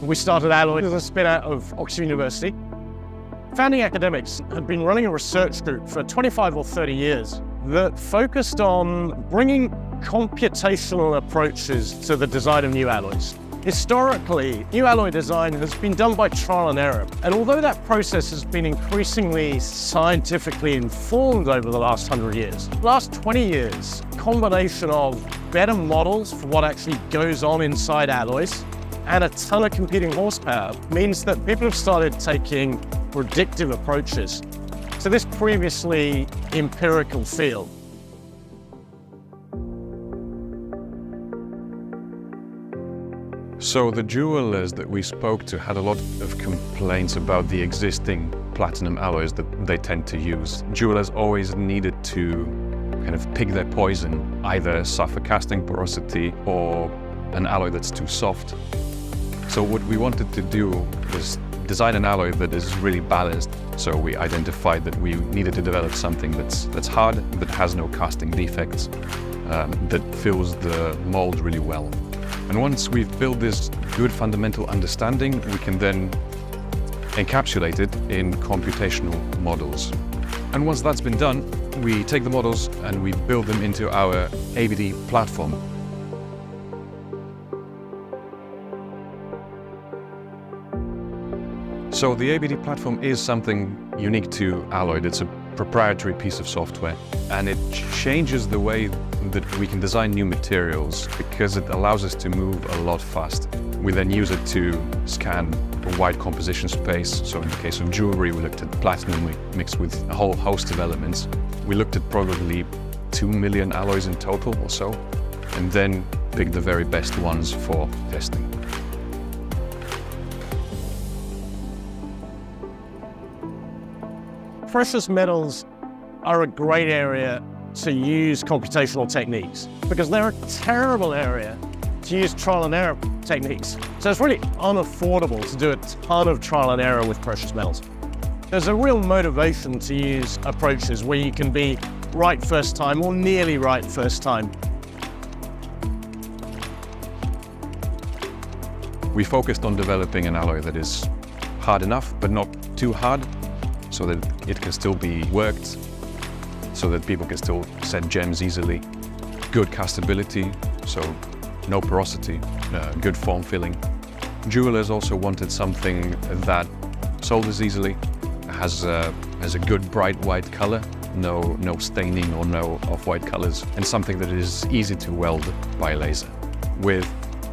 We started Alloy as a spin-out of Oxford University. Founding academics had been running a research group for 25 or 30 years that focused on bringing computational approaches to the design of new alloys. Historically, new alloy design has been done by trial and error, and although that process has been increasingly scientifically informed over the last 100 years, the last 20 years, a combination of better models for what actually goes on inside alloys and a ton of computing horsepower means that people have started taking predictive approaches to this previously empirical field. So the jewelers that we spoke to had a lot of complaints about the existing platinum alloys that they tend to use. Jewelers always needed to kind of pick their poison, either suffer casting porosity or an alloy that's too soft. So what we wanted to do was design an alloy that is really balanced. So we identified that we needed to develop something that's hard, that has no casting defects, that fills the mold really well. And once we've built this good fundamental understanding, we can then encapsulate it in computational models. And once that's been done, we take the models and we build them into our ABD platform. So the ABD platform is something unique to Alloy. It's a proprietary piece of software, and it changes the way that we can design new materials because it allows us to move a lot faster. We then use it to scan a wide composition space. So in the case of jewelry, we looked at platinum mixed with a whole host of elements. We looked at probably 2 million alloys in total or so, and then picked the very best ones for testing. Precious metals are a great area to use computational techniques because they're a terrible area to use trial and error techniques. So it's really unaffordable to do a ton of trial and error with precious metals. There's a real motivation to use approaches where you can be right first time or nearly right first time. We focused on developing an alloy that is hard enough, but not too hard, so that it can still be worked, so that people can still set gems easily. Good castability, so no porosity, good form filling. Jewelers also wanted something that solders easily, has a good bright white color, no staining or no off-white colors, and something that is easy to weld by laser. With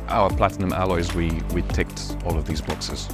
our platinum alloys, we ticked all of these boxes.